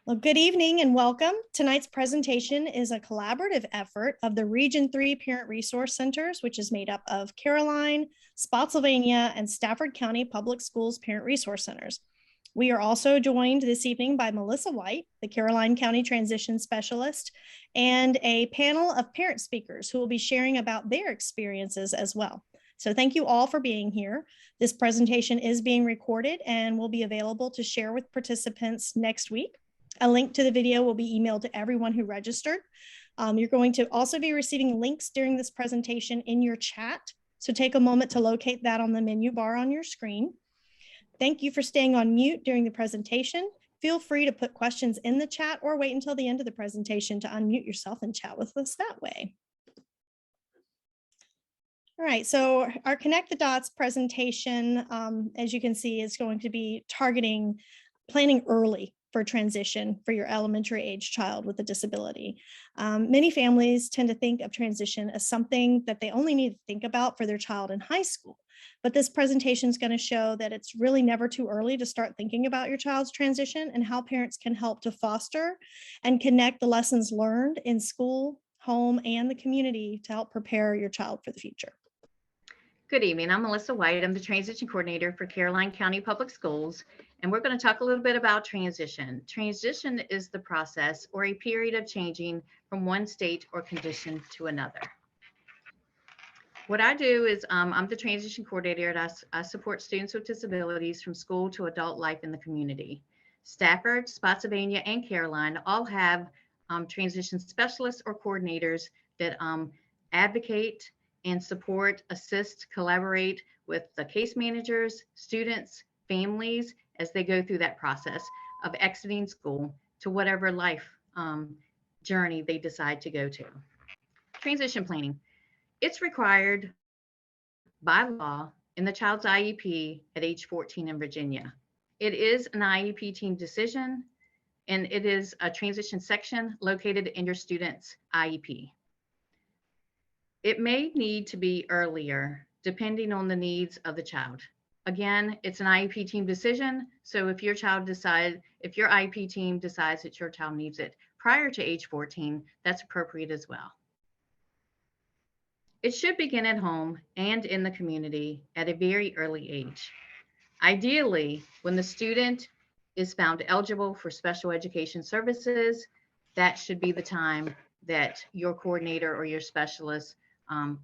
Well, good evening and welcome. Tonight's presentation is a collaborative effort of the Region 3 Parent Resource Centers, which is made up of Caroline, Spotsylvania, and Stafford County Public Schools Parent Resource Centers. We are also joined this evening by Melissa White, the Caroline County Transition Specialist, and a panel of parent speakers who will be sharing about their experiences as well. So thank you all for being here. This presentation is being recorded and will be available to share with participants next week. A link to the video will be emailed to everyone who registered. You're going to also be receiving links during this presentation in your chat. So take a moment to locate that on the menu bar on your screen. Thank you for staying on mute during the presentation. Feel free to put questions in the chat or wait until the end of the presentation to unmute yourself and chat with us that way. All right, so our Connect the Dots presentation, as you can see, is going to be targeting planning early for transition for your elementary age child with a disability. Many families tend to think of transition as something that they only need to think about for their child in high school. But this presentation is going to show that it's really never too early to start thinking about your child's transition and how parents can help to foster and connect the lessons learned in school, home, and the community to help prepare your child for the future. Good evening. I'm Melissa White. I'm the Transition Coordinator for Caroline County Public Schools, and we're going to talk a little bit about transition. Transition is the process or a period of changing from one state or condition to another. What I do is I'm the Transition Coordinator, and I support students with disabilities from school to adult life in the community. Stafford, Spotsylvania, and Caroline all have transition specialists or coordinators that advocate and support, assist, collaborate with the case managers, students, families, as they go through that process of exiting school to whatever life journey they decide to go to. Transition planning. It's required by law in the child's IEP at age 14 in Virginia. It is an IEP team decision, and it is a transition section located in your student's IEP. It may need to be earlier, depending on the needs of the child. Again, it's an IEP team decision. So if your IEP team decides that your child needs it prior to age 14, that's appropriate as well. It should begin at home and in the community at a very early age. Ideally, when the student is found eligible for special education services, that should be the time that your coordinator or your specialist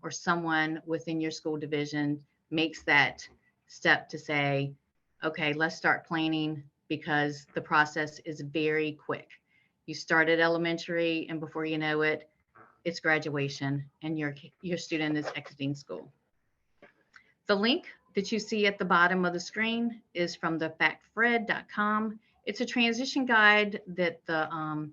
or someone within your school division makes that step to say, okay, let's start planning, because the process is very quick. You start at elementary, and before you know it, it's graduation and your student is exiting school. The link that you see at the bottom of the screen is from the factfred.com. It's a transition guide that the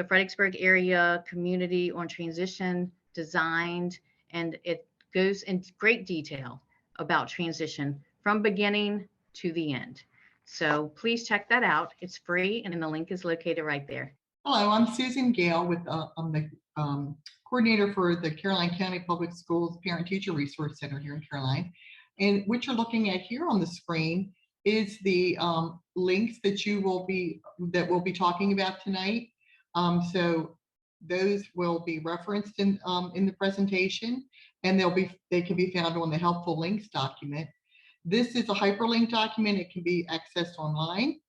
Fredericksburg area community on transition designed, and it goes into great detail about transition from beginning to the end. So please check that out. It's free, and the link is located right there. Hello, I'm Susan Gale with I'm the coordinator for the Caroline County Public Schools Parent Teacher Resource Center here in Caroline. And what you're looking at here on the screen is the links that we'll be talking about tonight. So those will be referenced in the presentation, and they can be found on the helpful links document. This is a hyperlink document. It can be accessed online.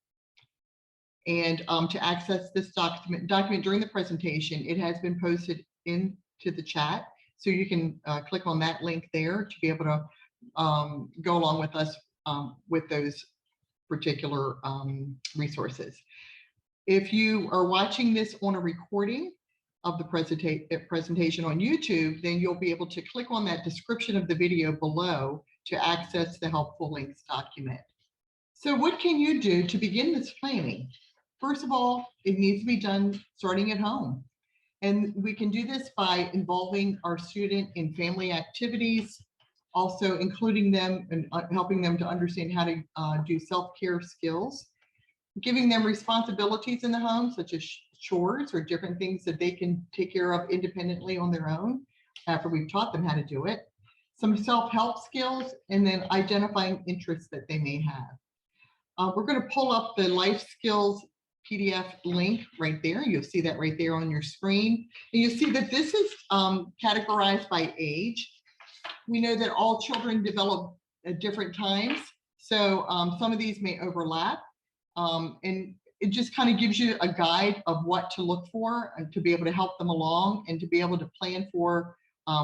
And to access this document during the presentation, it has been posted into the chat. So you can click on that link there to be able to go along with us with those particular resources. If you are watching this on a recording of the presentation on YouTube, then you'll be able to click on that description of the video below to access the helpful links document. So what can you do to begin this planning? First of all, it needs to be done starting at home. And we can do this by involving our student in family activities, also including them and helping them to understand how to do self-care skills, giving them responsibilities in the home, such as chores or different things that they can take care of independently on their own after we've taught them how to do it, some self-help skills, and then identifying interests that they may have. We're going to pull up the life skills PDF link right there. You'll see that right there on your screen. And you'll see that this is categorized by age. We know that all children develop at different times. So some of these may overlap. And it just kind of gives you a guide of what to look for and to be able to help them along and to be able to plan for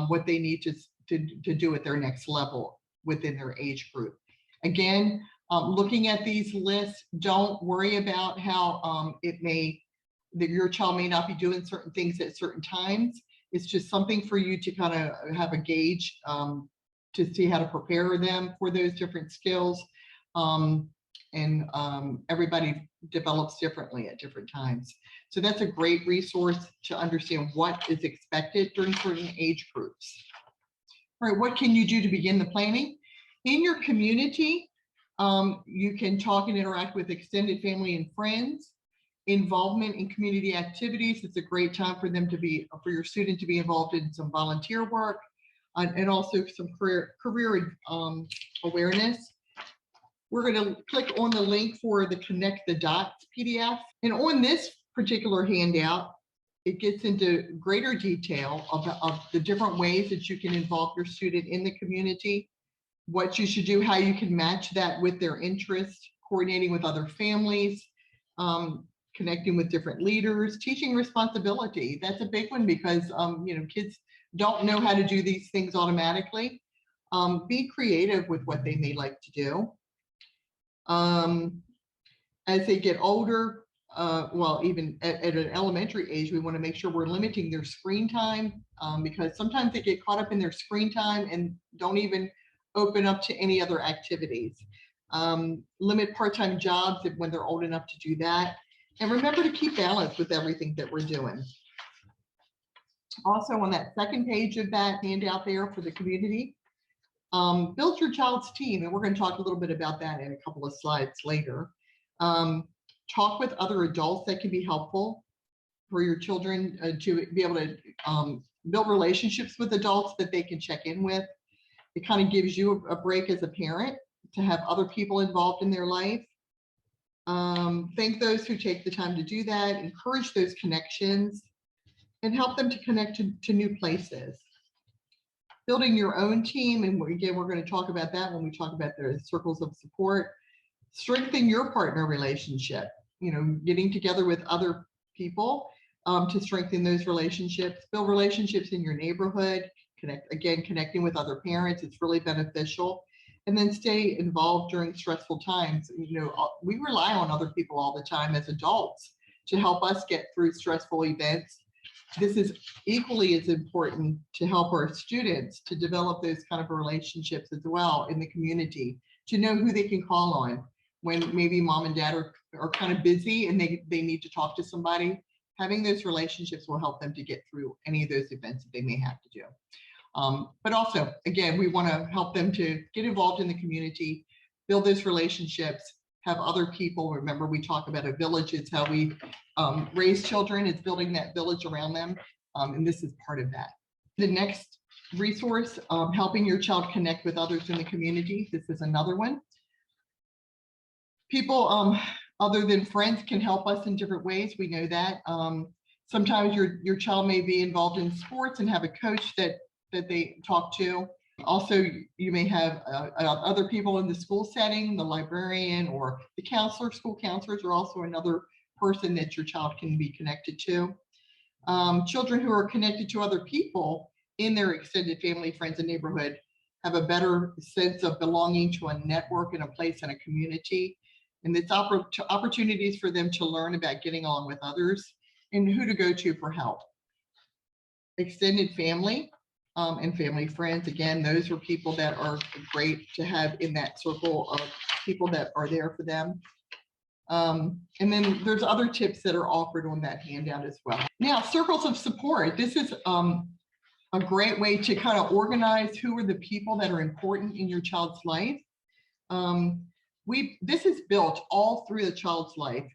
what they need to do at their next level within their age group. Again, looking at these lists, don't worry about how that your child may not be doing certain things at certain times. It's just something for you to kind of have a gauge to see how to prepare them for those different skills. Everybody develops differently at different times. So that's a great resource to understand what is expected during certain age groups. All right, what can you do to begin the planning? In your community, you can talk and interact with extended family and friends. Involvement in community activities, it's a great time for for your student to be involved in some volunteer work and also some career awareness. We're going to click on the link for the Connect the Dots PDF. And on this particular handout, it gets into greater detail of the different ways that you can involve your student in the community, what you should do, how you can match that with their interests, coordinating with other families, connecting with different leaders, teaching responsibility. That's a big one because kids don't know how to do these things automatically. Be creative with what they may like to do. As they get older, well, even at an elementary age, we want to make sure we're limiting their screen time because sometimes they get caught up in their screen time and don't even open up to any other activities. Limit part-time jobs when they're old enough to do that. And remember to keep balance with everything that we're doing. Also on that second page of that handout there for the community, build your child's team. And we're going to talk a little bit about that in a couple of slides later. Talk with other adults that can be helpful for your children to be able to build relationships with adults that they can check in with. It kind of gives you a break as a parent to have other people involved in their life. Thank those who take the time to do that, encourage those connections, and help them to connect to new places. Building your own team, and again, we're going to talk about that when we talk about the circles of support. Strengthen your partner relationship, getting together with other people to strengthen those relationships. Build relationships in your neighborhood, connecting with other parents. It's really beneficial. And then stay involved during stressful times. We rely on other people all the time as adults to help us get through stressful events. This is equally as important to help our students to develop those kind of relationships as well in the community, to know who they can call on when maybe mom and dad are kind of busy and they need to talk to somebody. Having those relationships will help them to get through any of those events that they may have to do. But also, again, we want to help them to get involved in the community, build those relationships, have other people. Remember, we talk about a village. It's how we raise children. It's building that village around them. And this is part of that. The next resource, helping your child connect with others in the community. This is another one. People other than friends can help us in different ways. We know that. Sometimes your child may be involved in sports and have a coach that they talk to. Also, you may have other people in the school setting, the librarian or the counselor. School counselors are also another person that your child can be connected to. Children who are connected to other people in their extended family, friends, and neighborhood have a better sense of belonging to a network and a place and a community. And it's opportunities for them to learn about getting along with others and who to go to for help. Extended family and family friends, again, those are people that are great to have in that circle of people that are there for them. And then there's other tips that are offered on that handout as well. Now, circles of support. This is a great way to kind of organize who are the people that are important in your child's life. This is built all through the child's life.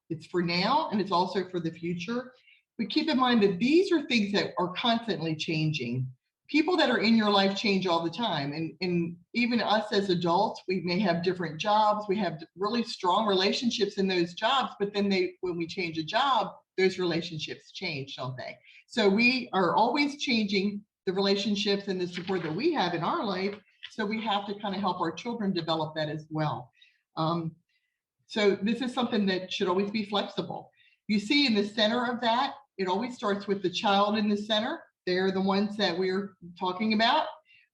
It's for now, and it's also for the future. But keep in mind that these are things that are constantly changing. people that are in your life change all the time. And even us as adults, we may have different jobs. We have really strong relationships in those jobs, but then when we change a job, those relationships change, don't they? So we are always changing the relationships and the support that we have in our life. So we have to kind of help our children develop that as well. So this is something that should always be flexible. You see in the center of that, it always starts with the child in the center. They're the ones that we're talking about.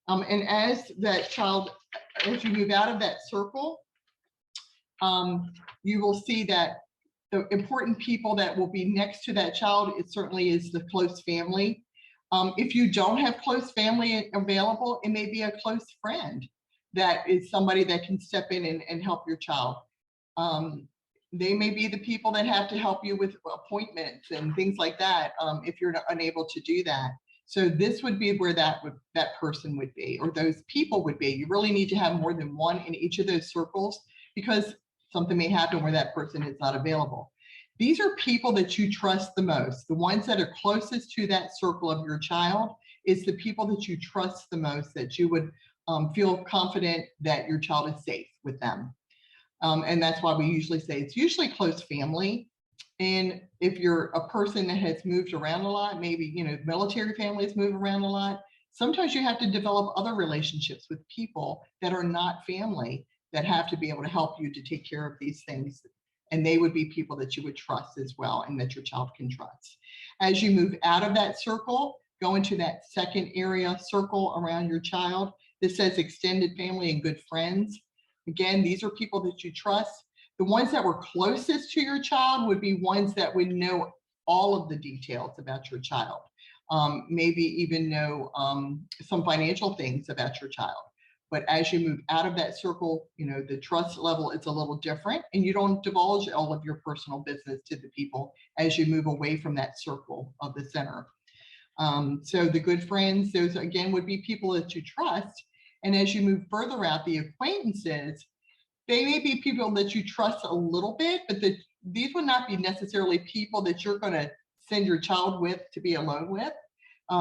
And as that child, as you move out of that circle, you will see that the important people that will be next to that child, it certainly is the close family. If you don't have close family available, it may be a close friend that is somebody that can step in and help your child. They may be the people that have to help you with appointments and things like that, if you're unable to do that. So this would be where that person would be, or those people would be. You really need to have more than one in each of those circles, because something may happen where that person is not available. These are people that you trust the most. The ones that are closest to that circle of your child is the people that you trust the most, that you would feel confident that your child is safe with them. And that's why we usually say it's usually close family. And if you're a person that has moved around a lot, maybe, military families move around a lot, sometimes you have to develop other relationships with people that are not family, that have to be able to help you to take care of these things. And they would be people that you would trust as well, and that your child can trust. As you move out of that circle, go into that second area circle around your child. This says extended family and good friends. Again, these are people that you trust. The ones that were closest to your child would be ones that would know all of the details about your child. Maybe even know some financial things about your child. But as you move out of that circle, the trust level is a little different, and you don't divulge all of your personal business to the people as you move away from that circle of the center. So the good friends, those again would be people that you trust. And as you move further out, the acquaintances, they may be people that you trust a little bit, but these would not be necessarily people that you're going to send your child with to be alone with,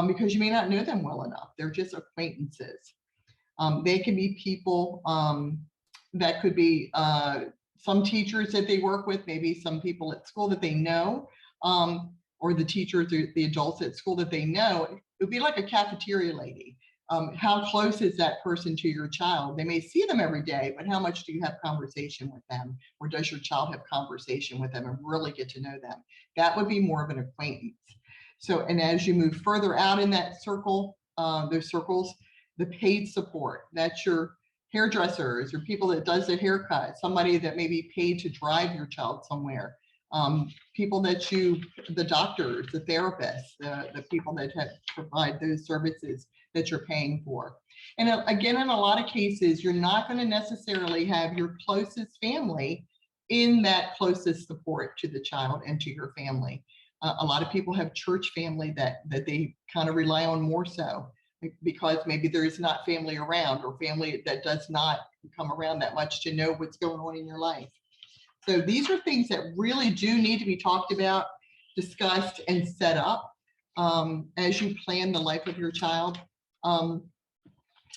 because you may not know them well enough. They're just acquaintances. They can be people that could be some teachers that they work with, maybe some people at school that they know, or the teachers or the adults at school that they know. It would be like a cafeteria lady. How close is that person to your child? They may see them every day, but how much do you have conversation with them? Or does your child have conversation with them and really get to know them? That would be more of an acquaintance. So, and as you move further out in that circle, those circles, the paid support, that's your hairdressers or people that does their haircut, somebody that may be paid to drive your child somewhere, people that the doctors, the therapists, the people that provide those services that you're paying for. And again, in a lot of cases, you're not going to necessarily have your closest family in that closest support to the child and to your family. A lot of people have church family that they kind of rely on more so, because maybe there is not family around, or family that does not come around that much to know what's going on in your life. So these are things that really do need to be talked about, discussed, and set up as you plan the life of your child.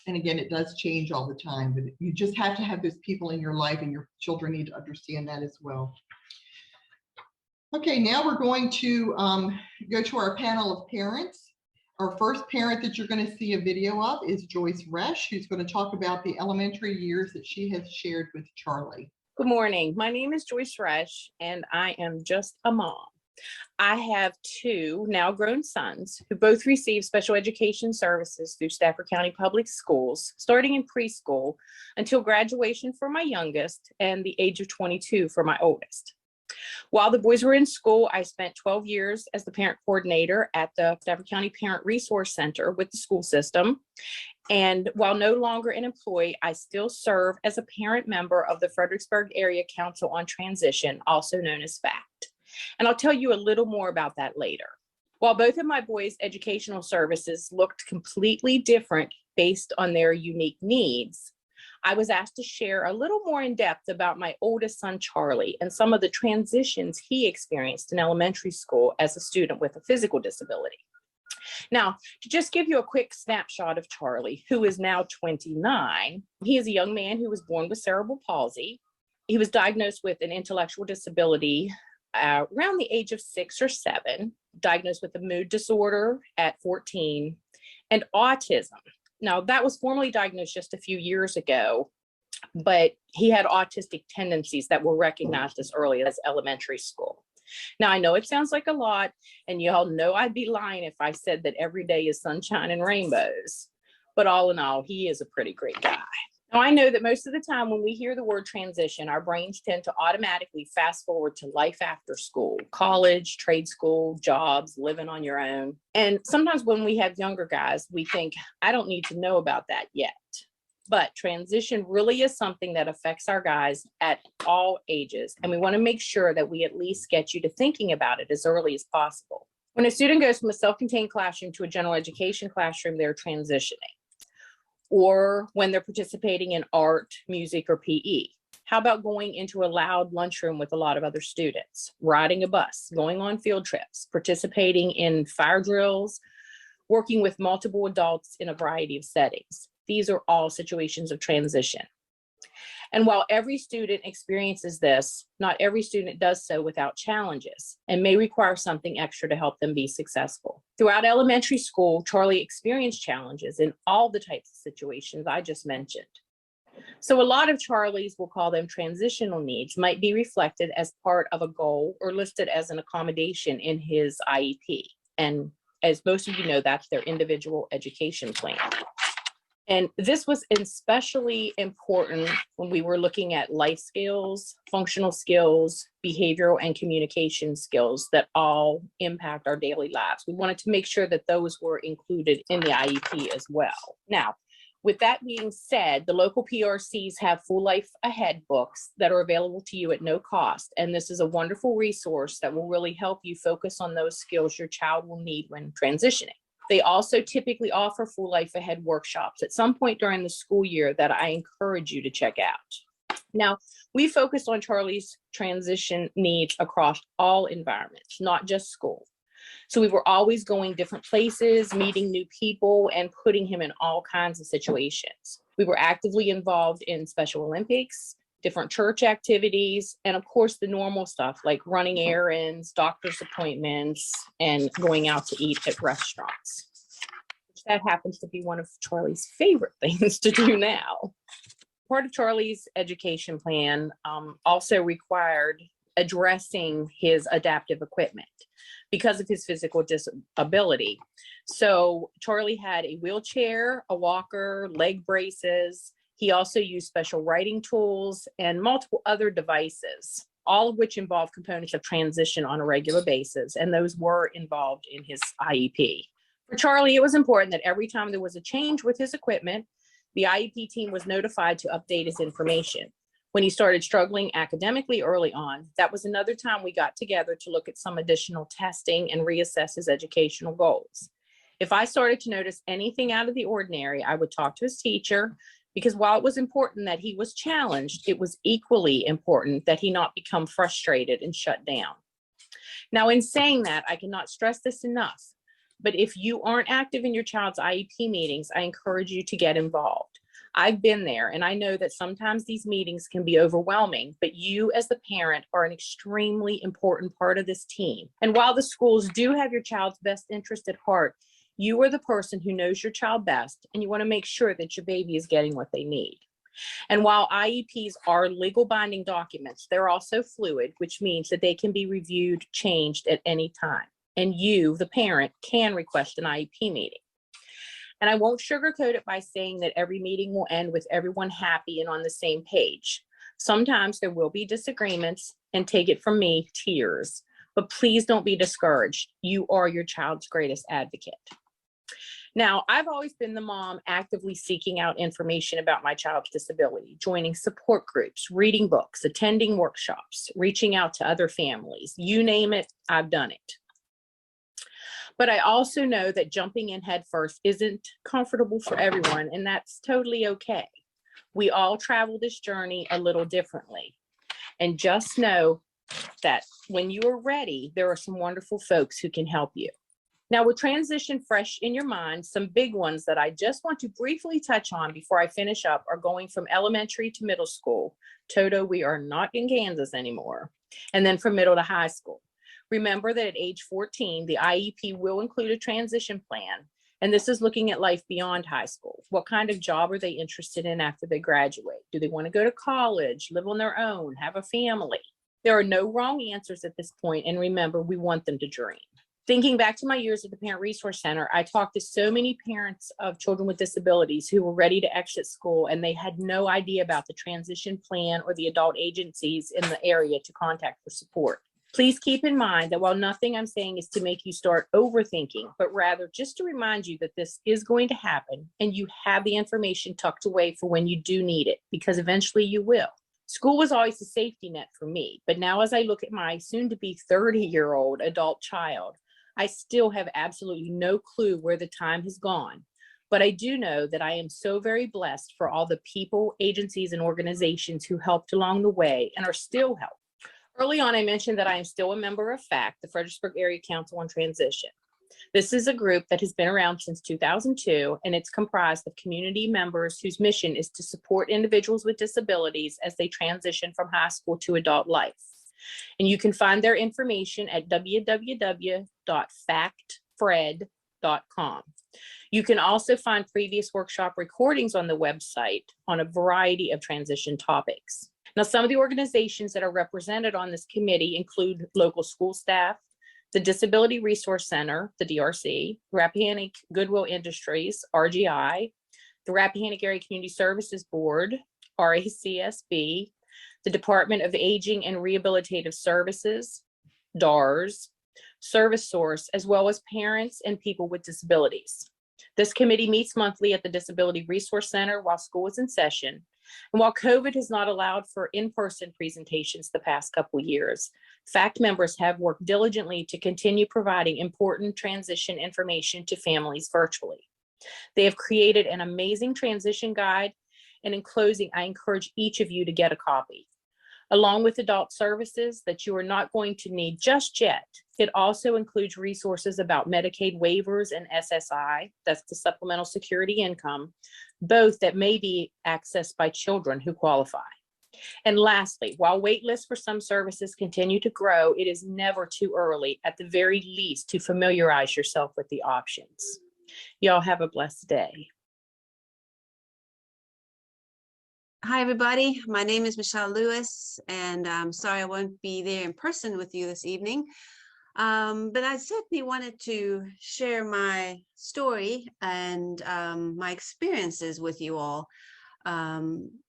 And again, it does change all the time, but you just have to have those people in your life, and your children need to understand that as well. Okay, now we're going to go to our panel of parents. Our first parent that you're going to see a video of is Joyce Resch, who's going to talk about the elementary years that she has shared with Charlie. Good morning. My name is Joyce Resch, and I am just a mom. I have two now grown sons who both receive special education services through Stafford County Public Schools, starting in preschool until graduation for my youngest and the age of 22 for my oldest. While the boys were in school, I spent 12 years as the parent coordinator at the Stafford County Parent Resource Center with the school system. And while no longer an employee, I still serve as a parent member of the Fredericksburg Area Council on Transition, also known as FACT. And I'll tell you a little more about that later. While both of my boys' educational services looked completely different based on their unique needs, I was asked to share a little more in depth about my oldest son, Charlie, and some of the transitions he experienced in elementary school as a student with a physical disability. Now, to just give you a quick snapshot of Charlie, who is now 29, he is a young man who was born with cerebral palsy. He was diagnosed with an intellectual disability around the age of 6 or 7, diagnosed with a mood disorder at 14, and autism. Now, that was formally diagnosed just a few years ago, but he had autistic tendencies that were recognized as early as elementary school. Now, I know it sounds like a lot, and y'all know I'd be lying if I said that every day is sunshine and rainbows, but all in all, he is a pretty great guy. Now, I know that most of the time when we hear the word transition, our brains tend to automatically fast forward to life after school, college, trade school, jobs, living on your own. And sometimes when we have younger guys, we think, I don't need to know about that yet. But transition really is something that affects our guys at all ages. And we want to make sure that we at least get you to thinking about it as early as possible. When a student goes from a self-contained classroom to a general education classroom, they're transitioning. Or when they're participating in art, music, or PE. How about going into a loud lunchroom with a lot of other students, riding a bus, going on field trips, participating in fire drills, working with multiple adults in a variety of settings? These are all situations of transition. And while every student experiences this, not every student does so without challenges and may require something extra to help them be successful. Throughout elementary school, Charlie experienced challenges in all the types of situations I just mentioned. So a lot of Charlie's, we'll call them transitional needs, might be reflected as part of a goal or listed as an accommodation in his IEP. And as most of you know, that's their individual education plan. And this was especially important when we were looking at life skills, functional skills, behavioral and communication skills that all impact our daily lives. We wanted to make sure that those were included in the IEP as well. Now, with that being said, the local PRCs have Full Life Ahead books that are available to you at no cost. And this is a wonderful resource that will really help you focus on those skills your child will need when transitioning. They also typically offer Full Life Ahead workshops at some point during the school year that I encourage you to check out. Now, we focus on Charlie's transition needs across all environments, not just school. So we were always going different places, meeting new people, and putting him in all kinds of situations. We were actively involved in Special Olympics, different church activities, and of course the normal stuff like running errands, doctor's appointments, and going out to eat at restaurants. That happens to be one of Charlie's favorite things to do now. Part of Charlie's education plan also required addressing his adaptive equipment because of his physical disability. So Charlie had a wheelchair, a walker, leg braces. He also used special writing tools and multiple other devices, all of which involve components of transition on a regular basis, and those were involved in his IEP. For Charlie, it was important that every time there was a change with his equipment, the IEP team was notified to update his information. When he started struggling academically early on, that was another time we got together to look at some additional testing and reassess his educational goals. If I started to notice anything out of the ordinary, I would talk to his teacher, because while it was important that he was challenged, it was equally important that he not become frustrated and shut down. Now, in saying that, I cannot stress this enough, but if you aren't active in your child's IEP meetings, I encourage you to get involved. I've been there, and I know that sometimes these meetings can be overwhelming, but you as the parent are an extremely important part of this team. And while the schools do have your child's best interest at heart, you are the person who knows your child best, and you want to make sure that your baby is getting what they need. And while IEPs are legal binding documents, they're also fluid, which means that they can be reviewed, changed at any time. And you, the parent, can request an IEP meeting. And I won't sugarcoat it by saying that every meeting will end with everyone happy and on the same page. Sometimes there will be disagreements, and take it from me, tears. But please don't be discouraged. You are your child's greatest advocate. Now, I've always been the mom actively seeking out information about my child's disability, joining support groups, reading books, attending workshops, reaching out to other families. You name it, I've done it. But I also know that jumping in head first isn't comfortable for everyone, and that's totally okay. We all travel this journey a little differently. And just know that when you are ready, there are some wonderful folks who can help you. Now, with transition fresh in your mind, some big ones that I just want to briefly touch on before I finish up are going from elementary to middle school. Toto, we are not in Kansas anymore. And then from middle to high school. Remember that at age 14, the IEP will include a transition plan. And this is looking at life beyond high school. What kind of job are they interested in after they graduate? Do they want to go to college, live on their own, have a family? There are no wrong answers at this point. And remember, we want them to dream. Thinking back to my years at the Parent Resource Center, I talked to so many parents of children with disabilities who were ready to exit school, and they had no idea about the transition plan or the adult agencies in the area to contact for support. Please keep in mind that while nothing I'm saying is to make you start overthinking, but rather just to remind you that this is going to happen and you have the information tucked away for when you do need it, because eventually you will. School was always a safety net for me, but now as I look at my soon-to-be 30-year-old adult child, I still have absolutely no clue where the time has gone. But I do know that I am so very blessed for all the people, agencies, and organizations who helped along the way and are still helping. Early on, I mentioned that I am still a member of FACT, the Fredericksburg Area Council on Transition. This is a group that has been around since 2002, and it's comprised of community members whose mission is to support individuals with disabilities as they transition from high school to adult life. And you can find their information at www.factfred.com. You can also find previous workshop recordings on the website on a variety of transition topics. Now, some of the organizations that are represented on this committee include local school staff, the Disability Resource Center, the DRC, Rappahannock Goodwill Industries, RGI, the Rappahannock Area Community Services Board, RACSB, the Department of Aging and Rehabilitative Services, DARS, Service Source, as well as parents and people with disabilities. This committee meets monthly at the Disability Resource Center while school is in session. And while COVID has not allowed for in-person presentations the past couple years, FACT members have worked diligently to continue providing important transition information to families virtually. They have created an amazing transition guide, and in closing, I encourage each of you to get a copy. Along with adult services that you are not going to need just yet, it also includes resources about Medicaid waivers and SSI, that's the Supplemental Security Income, both that may be accessed by children who qualify. And lastly, while wait lists for some services continue to grow, it is never too early, at the very least, to familiarize yourself with the options. Y'all have a blessed day. Hi, everybody. My name is Michelle Lewis, and I'm sorry I won't be there in person with you this evening. But I certainly wanted to share my story and my experiences with you all.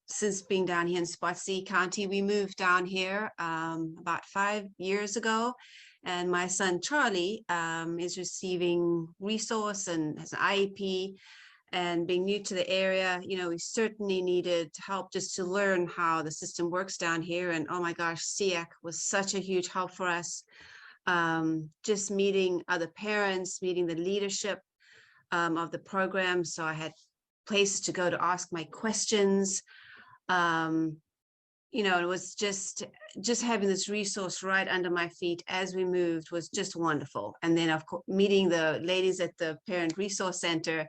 Since being down here in Spotsylvania County, we moved down here about 5 years ago, and my son Charlie is receiving resource and has an IEP. And being new to the area, you know, we certainly needed help just to learn how the system works down here. And oh my gosh, SEAC was such a huge help for us. Just meeting other parents, meeting the leadership of the program. So I had places to go to ask my questions. You know, it was just having this resource right under my feet as we moved was just wonderful. And then of course, meeting the ladies at the Parent Resource Center,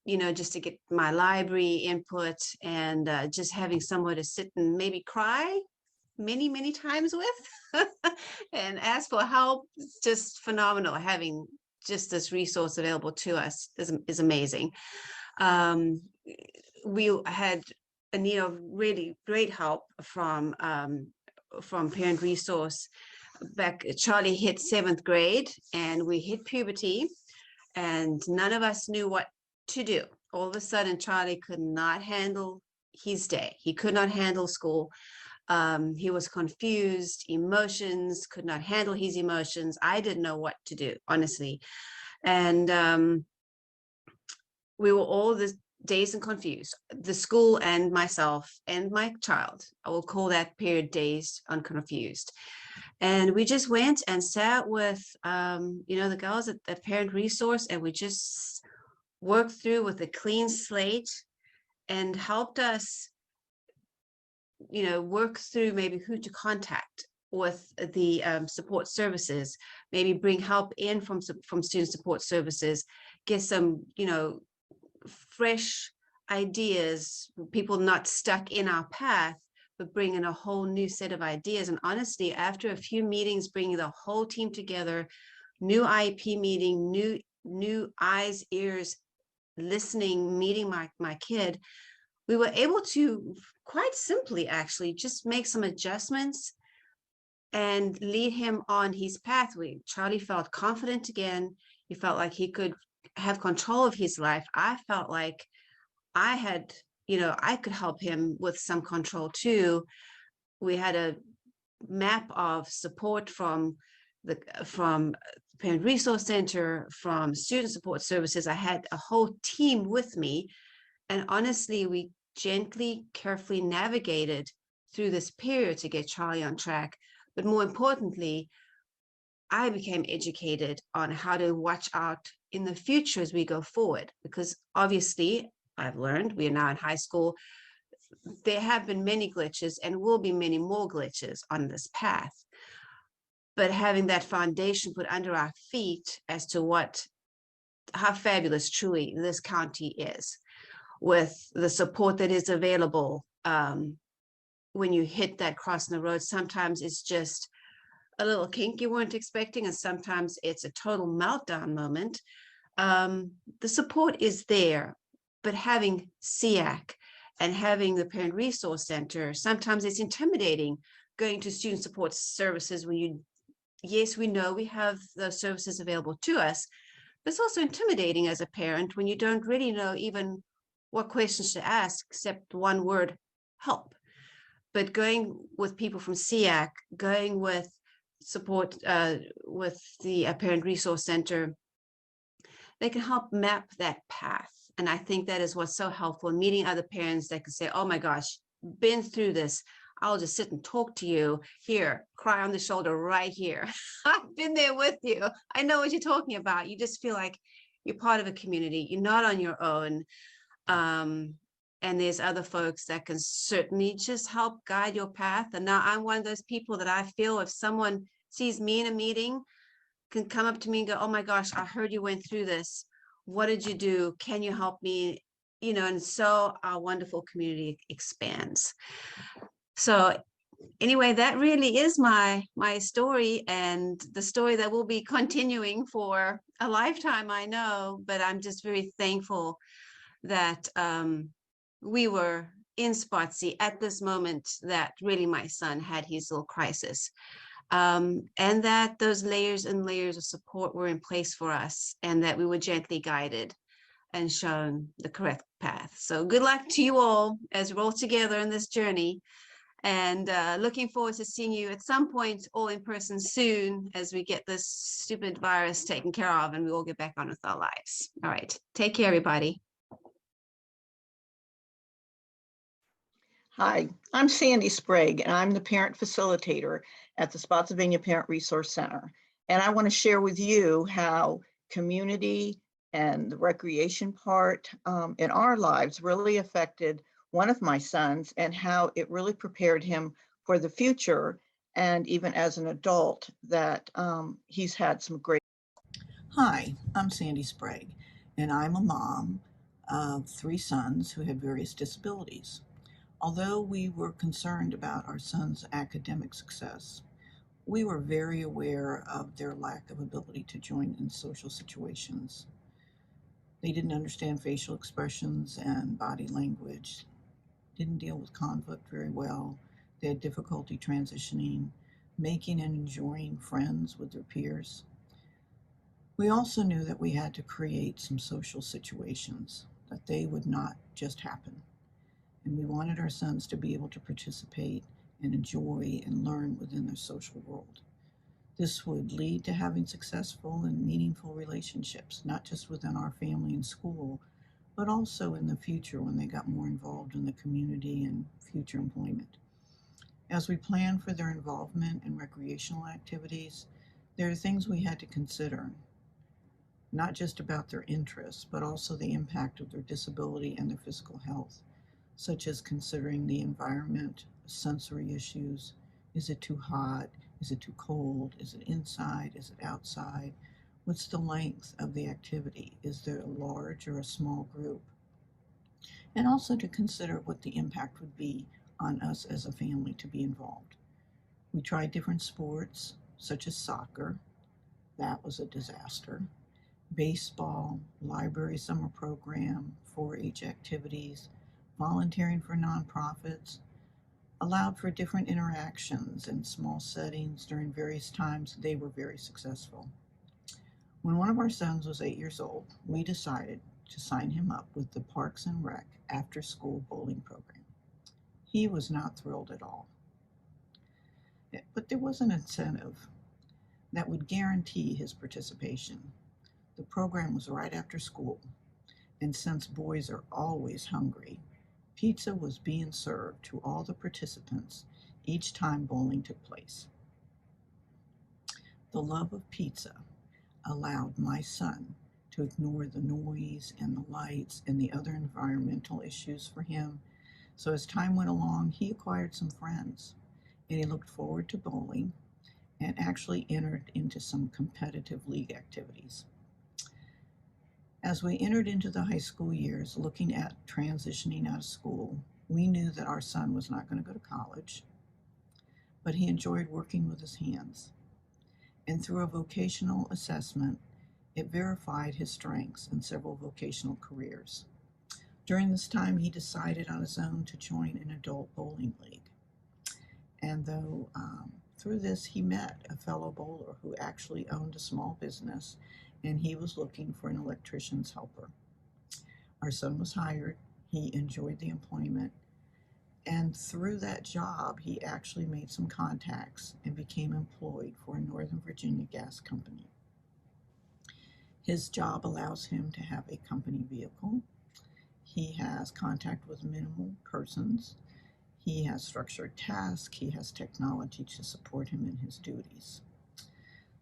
you know, just to get my library input and just having somewhere to sit and maybe cry many times with and ask for help. It's just phenomenal. Having just this resource available to us is amazing. We had a need of really great help from Parent Resource. Back, Charlie hit 7th grade and we hit puberty. And none of us knew what to do. All of a sudden, Charlie could not handle his day. He could not handle school. He was confused, emotions, could not handle his emotions. I didn't know what to do, honestly. And we were all dazed and confused, the school and myself and my child. I will call that period dazed and confused. And we just went and sat with, you know, the girls at Parent Resource, and we just worked through with a clean slate and helped us, you know, work through maybe who to contact with the support services, maybe bring help in from student support services, get some, fresh ideas, people not stuck in our path, but bring in a whole new set of ideas. And honestly, after a few meetings, bringing the whole team together, new IEP meeting, new eyes, ears, listening, meeting my kid, we were able to quite simply actually just make some adjustments and lead him on his pathway. Charlie felt confident again. He felt like he could have control of his life. I felt like I had, I could help him with some control too. We had a map of support from Parent Resource Center, from Student Support Services. I had a whole team with me. And honestly, we gently, carefully navigated through this period to get Charlie on track. But more importantly, I became educated on how to watch out in the future as we go forward, because obviously I've learned, we are now in high school, there have been many glitches and will be many more glitches on this path. But having that foundation put under our feet as to how fabulous truly this county is, with the support that is available when you hit that cross in the road. Sometimes it's just a little kink you weren't expecting, and sometimes it's a total meltdown moment. The support is there, but having SEAC and having the Parent Resource Center, sometimes it's intimidating going to student support services when yes, we know we have those services available to us, but it's also intimidating as a parent when you don't really know even what questions to ask except one word, help. But going with people from SEAC, going with support with the Parent Resource Center, they can help map that path. And I think that is what's so helpful, meeting other parents that can say, oh my gosh, been through this. I'll just sit and talk to you here, cry on the shoulder right here. I've been there with you. I know what you're talking about. You just feel like you're part of a community. You're not on your own. And there's other folks that can certainly just help guide your path. And now I'm one of those people that I feel if someone sees me in a meeting, can come up to me and go, oh my gosh, I heard you went through this. What did you do? Can you help me? And so our wonderful community expands. So anyway, that really is my story, and the story that will be continuing for a lifetime, I know, but I'm just very thankful that we were in Spotsy at this moment that really my son had his little crisis. And that those layers and layers of support were in place for us, and that we were gently guided and shown the correct path. So good luck to you all as we're all together in this journey, and looking forward to seeing you at some point all in person soon as we get this stupid virus taken care of and we all get back on with our lives. All right, take care, everybody. Hi, I'm Sandy Sprague, and I'm the parent facilitator at the Spotsylvania Parent Resource Center. And I want to share with you how community and the recreation part in our lives really affected one of my sons, and how it really prepared him for the future. And even as an adult, that he's had some great. Hi, I'm Sandy Sprague, and I'm a mom of 3 sons who had various disabilities. Although we were concerned about our son's academic success, we were very aware of their lack of ability to join in social situations. They didn't understand facial expressions and body language, didn't deal with conflict very well. They had difficulty transitioning, making and enjoying friends with their peers. We also knew that we had to create some social situations, that they would not just happen. And we wanted our sons to be able to participate and enjoy and learn within their social world. This would lead to having successful and meaningful relationships, not just within our family and school, but also in the future when they got more involved in the community and future employment. As we planned for their involvement in recreational activities, there are things we had to consider, not just about their interests, but also the impact of their disability and their physical health, such as considering the environment, sensory issues, Is it too hot? Is it too cold? Is it inside? Is it outside? What's the length of the activity? Is there a large or a small group? And also to consider what the impact would be on us as a family to be involved. We tried different sports, such as soccer. That was a disaster. Baseball, library summer program, 4-H activities, volunteering for nonprofits, allowed for different interactions in small settings during various times. They were very successful. When one of our sons was 8 years old, we decided to sign him up with the Parks and Rec after-school bowling program. He was not thrilled at all. But there was an incentive that would guarantee his participation. The program was right after school, and since boys are always hungry, pizza was being served to all the participants each time bowling took place. The love of pizza allowed my son to ignore the noise and the lights and the other environmental issues for him. So as time went along, he acquired some friends, and he looked forward to bowling and actually entered into some competitive league activities. As we entered into the high school years, looking at transitioning out of school, we knew that our son was not going to go to college, but he enjoyed working with his hands. And through a vocational assessment, it verified his strengths in several vocational careers. During this time, he decided on his own to join an adult bowling league. And though through this, he met a fellow bowler who actually owned a small business, and he was looking for an electrician's helper. Our son was hired. He enjoyed the employment. And through that job, he actually made some contacts and became employed for a Northern Virginia gas company. His job allows him to have a company vehicle. He has contact with minimal persons. He has structured tasks. He has technology to support him in his duties.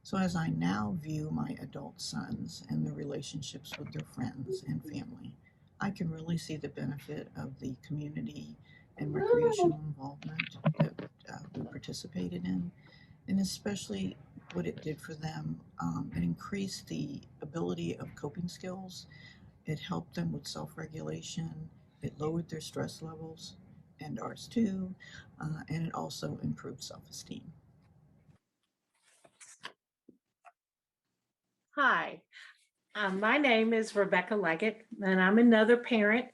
So as I now view my adult sons and the relationships with their friends and family, I can really see the benefit of the community and recreational involvement that we participated in, and especially what it did for them. It increased the ability of coping skills. It helped them with self-regulation. It lowered their stress levels, and ours too, and it also improved self-esteem. Hi, my name is Rebecca Leggett, and I'm another parent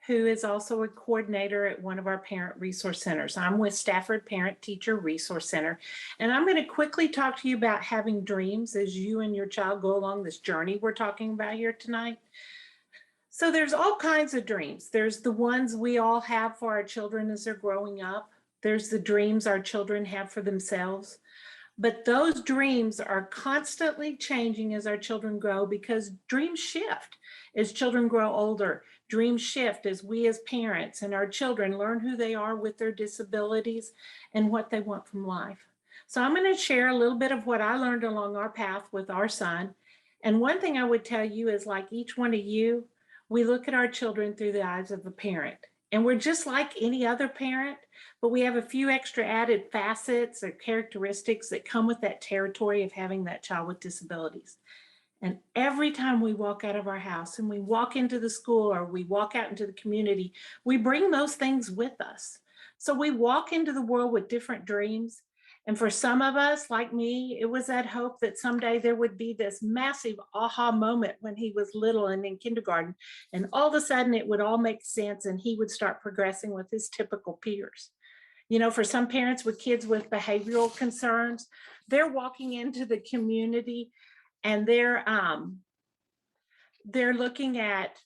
who is also a coordinator at one of our parent resource centers. I'm with Stafford Parent Teacher Resource Center, and I'm going to quickly talk to you about having dreams as you and your child go along this journey we're talking about here tonight. So there's all kinds of dreams. There's the ones we all have for our children as they're growing up. There's the dreams our children have for themselves. But those dreams are constantly changing as our children grow, because dreams shift as children grow older. Dreams shift as we as parents and our children learn who they are with their disabilities and what they want from life. So I'm going to share a little bit of what I learned along our path with our son. And one thing I would tell you is, like each one of you, we look at our children through the eyes of a parent. And we're just like any other parent, but we have a few extra added facets or characteristics that come with that territory of having that child with disabilities. And every time we walk out of our house and we walk into the school or we walk out into the community, we bring those things with us. So we walk into the world with different dreams. And for some of us, like me, it was that hope that someday there would be this massive aha moment when he was little and in kindergarten, and all of a sudden it would all make sense and he would start progressing with his typical peers. You know, for some parents with kids with behavioral concerns, they're walking into the community and they're looking at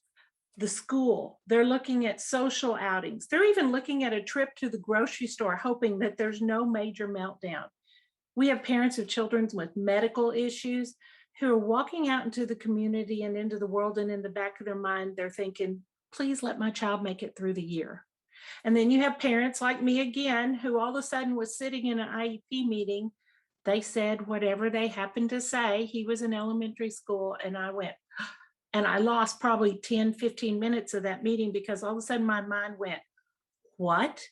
the school, they're looking at social outings, they're even looking at a trip to the grocery store, hoping that there's no major meltdown. We have parents of children with medical issues who are walking out into the community and into the world, and in the back of their mind, they're thinking, please let my child make it through the year. And then you have parents like me again, who all of a sudden was sitting in an IEP meeting. They said whatever they happened to say. He was in elementary school, and I went, and I lost probably 10, 15 minutes of that meeting, because all of a sudden my mind went, what?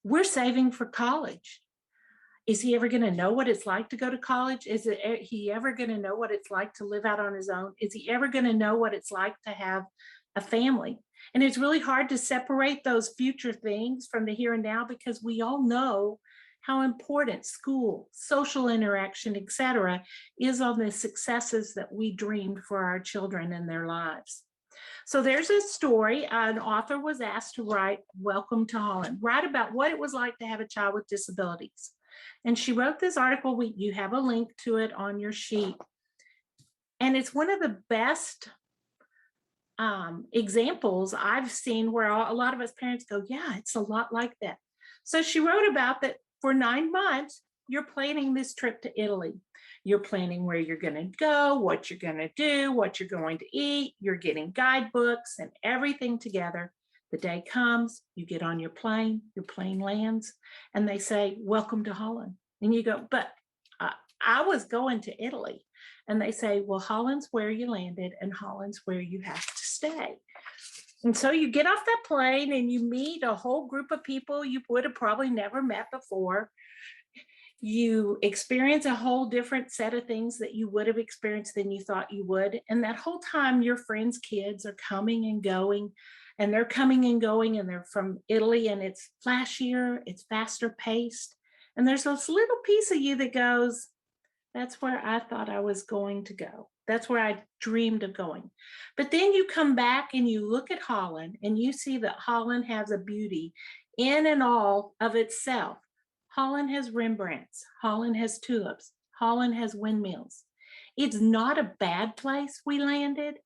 We're saving for college. Is he ever going to know what it's like to go to college? Is he ever going to know what it's like to live out on his own? Is he ever going to know what it's like to have a family? And it's really hard to separate those future things from the here and now, because we all know how important school, social interaction, etc., is on the successes that we dreamed for our children in their lives. So there's a story. An author was asked to write Welcome to Holland, write about what it was like to have a child with disabilities. And she wrote this article. You have a link to it on your sheet. And it's one of the best examples I've seen where a lot of us parents go, yeah, it's a lot like that. So she wrote about that for 9 months, you're planning this trip to Italy. You're planning where you're going to go, what you're going to do, what you're going to eat. You're getting guidebooks and everything together. The day comes, you get on your plane lands, and they say, welcome to Holland. And you go, but I was going to Italy. And they say, well, Holland's where you landed and Holland's where you have to stay. And so you get off that plane and you meet a whole group of people you would have probably never met before. You experience a whole different set of things that you would have experienced than you thought you would. And that whole time, your friends' kids are coming and going, and they're coming and going, and they're from Italy, and it's flashier, it's faster paced. And there's this little piece of you that goes, that's where I thought I was going to go. That's where I dreamed of going. But then you come back and you look at Holland and you see that Holland has a beauty in and all of itself. Holland has Rembrandts. Holland has tulips. Holland has windmills. It's not a bad place we landed.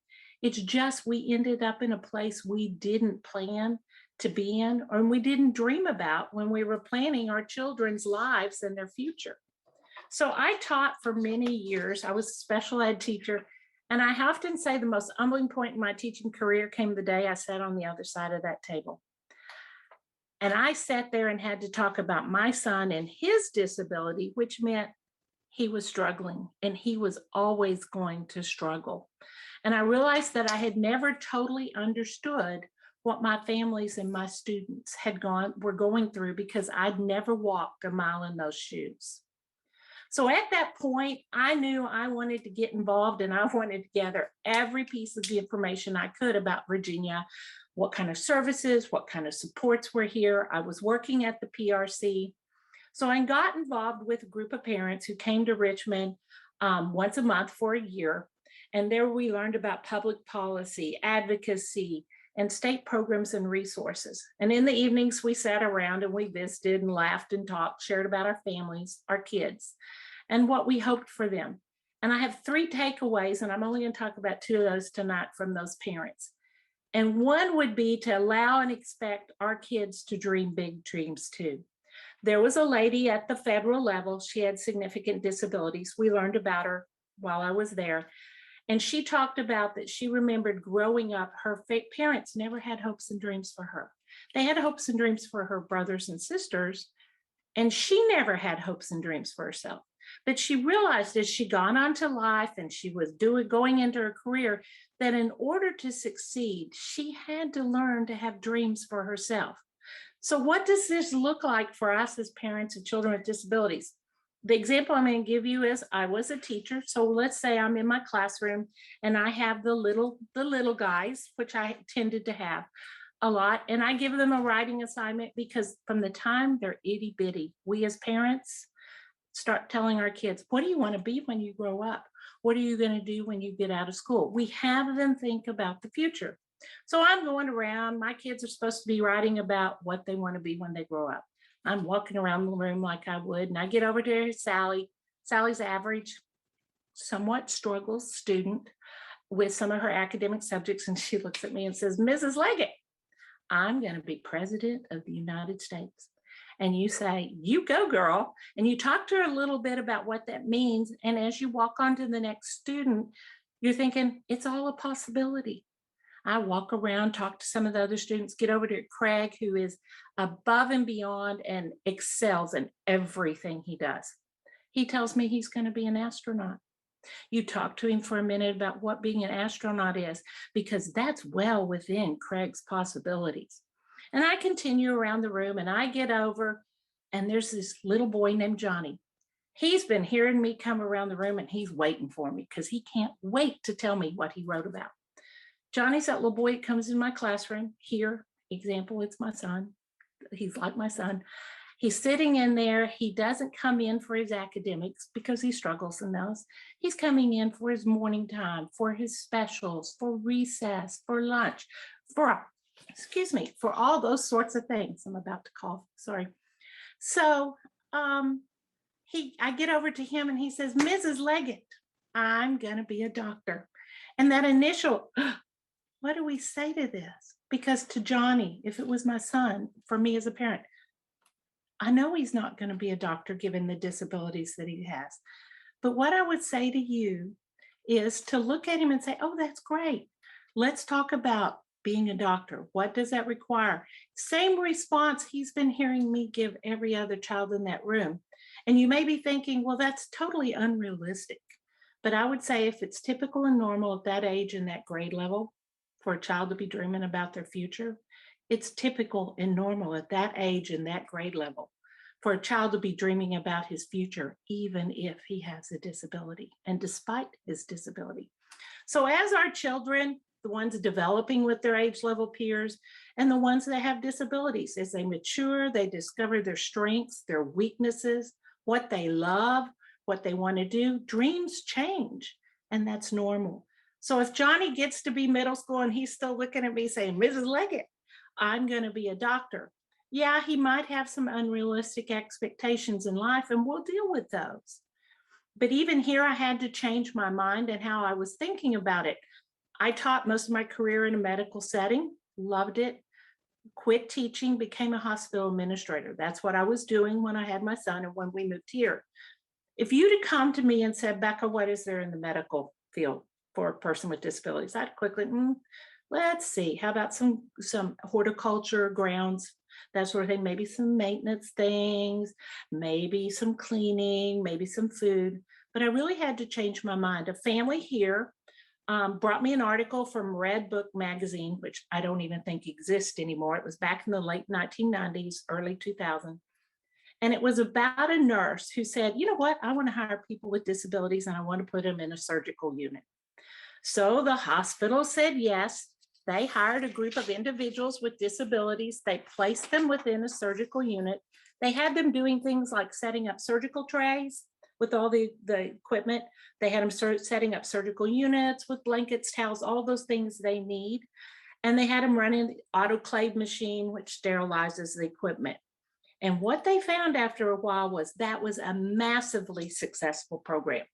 It's just we ended up in a place we didn't plan to be in, or we didn't dream about when we were planning our children's lives and their future. So I taught for many years. I was a special ed teacher. And I often say the most humbling point in my teaching career came the day I sat on the other side of that table. And I sat there and had to talk about my son and his disability, which meant he was struggling and he was always going to struggle. And I realized that I had never totally understood what my families and my students were going through, because I'd never walked a mile in those shoes. So at that point, I knew I wanted to get involved, and I wanted to gather every piece of the information I could about Virginia, what kind of services, what kind of supports were here. I was working at the PRC. So I got involved with a group of parents who came to Richmond once a month for a year. And there we learned about public policy, advocacy, and state programs and resources. And in the evenings, we sat around and we visited and laughed and talked, shared about our families, our kids, and what we hoped for them. And I have 3 takeaways, and I'm only going to talk about 2 of those tonight from those parents. And one would be to allow and expect our kids to dream big dreams too. There was a lady at the federal level. She had significant disabilities. We learned about her while I was there. And she talked about that she remembered growing up, her parents never had hopes and dreams for her. They had hopes and dreams for her brothers and sisters, and she never had hopes and dreams for herself. But she realized as she gone on to life and she was going into her career, that in order to succeed, she had to learn to have dreams for herself. So what does this look like for us as parents of children with disabilities? The example I'm going to give you is I was a teacher. So let's say I'm in my classroom and I have the little guys, which I tended to have a lot. And I give them a writing assignment because from the time they're itty bitty, we as parents start telling our kids, what do you want to be when you grow up? What are you going to do when you get out of school? We have them think about the future. So I'm going around, my kids are supposed to be writing about what they want to be when they grow up. I'm walking around the room like I would, and I get over to Sally. Sally's average, somewhat struggles student with some of her academic subjects, and she looks at me and says, Mrs. Leggett, I'm going to be president of the United States. And you say, you go, girl. And you talk to her a little bit about what that means. And as you walk on to the next student, you're thinking, it's all a possibility. I walk around, talk to some of the other students, get over to Craig, who is above and beyond and excels in everything he does. He tells me he's going to be an astronaut. You talk to him for a minute about what being an astronaut is, because that's well within Craig's possibilities. And I continue around the room and I get over and there's this little boy named Johnny. He's been hearing me come around the room and he's waiting for me because he can't wait to tell me what he wrote about. Johnny's that little boy that comes in my classroom. Here, example, it's my son. He's like my son. He's sitting in there. He doesn't come in for his academics because he struggles in those. He's coming in for his morning time, for his specials, for recess, for lunch, for all those sorts of things. I'm about to cough, sorry. So I get over to him and he says, Mrs. Leggett, I'm gonna be a doctor. And that initial, what do we say to this? Because to Johnny, if it was my son, for me as a parent, I know he's not going to be a doctor given the disabilities that he has. But what I would say to you is to look at him and say, oh, that's great. Let's talk about being a doctor. What does that require? Same response he's been hearing me give every other child in that room. And you may be thinking, well, that's totally unrealistic. But I would say if it's typical and normal at that age and that grade level for a child to be dreaming about their future, it's typical and normal at that age and that grade level for a child to be dreaming about his future, even if he has a disability and despite his disability. So as our children, the ones developing with their age level peers and the ones that have disabilities, as they mature, they discover their strengths, their weaknesses, what they love, what they want to do, dreams change, and that's normal. So if Johnny gets to be middle school and he's still looking at me saying, Mrs. Leggett, I'm going to be a doctor. Yeah, he might have some unrealistic expectations in life, and we'll deal with those. But even here, I had to change my mind and how I was thinking about it. I taught most of my career in a medical setting, loved it, quit teaching, became a hospital administrator. That's what I was doing when I had my son and when we moved here. If you'd have come to me and said, Becca, what is there in the medical field for a person with disabilities? I'd quickly, let's see, how about some horticulture, grounds, that sort of thing, maybe some maintenance things, maybe some cleaning, maybe some food. But I really had to change my mind. A family here brought me an article from Redbook magazine, which I don't even think exists anymore. It was back in the late 1990s, early 2000s. And it was about a nurse who said, you know what, I want to hire people with disabilities and I want to put them in a surgical unit. So the hospital said yes. They hired a group of individuals with disabilities. They placed them within a surgical unit. They had them doing things like setting up surgical trays with all the equipment. They had them setting up surgical units with blankets, towels, all those things they need. And they had them running the autoclave machine, which sterilizes the equipment. And what they found after a while was that was a massively successful program.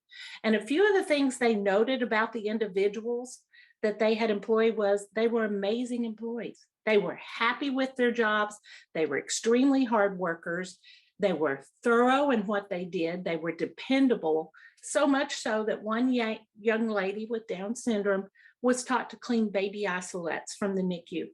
And a few of the things they noted about the individuals that they had employed was they were amazing employees. They were happy with their jobs. They were extremely hard workers. They were thorough in what they did. They were dependable, so much so that one young lady with Down syndrome was taught to clean baby isolates from the NICU.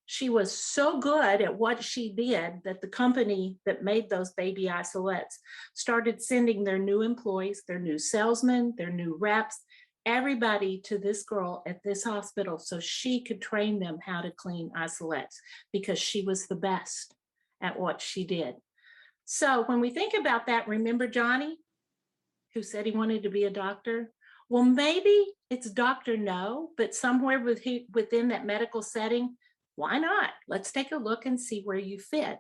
She was so good at what she did that the company that made those baby isolates started sending their new employees, their new salesmen, their new reps, everybody to this girl at this hospital so she could train them how to clean isolates because she was the best at what she did. So when we think about that, remember Johnny, who said he wanted to be a doctor? Well, maybe it's Dr. No, but somewhere within that medical setting, why not? Let's take a look and see where you fit.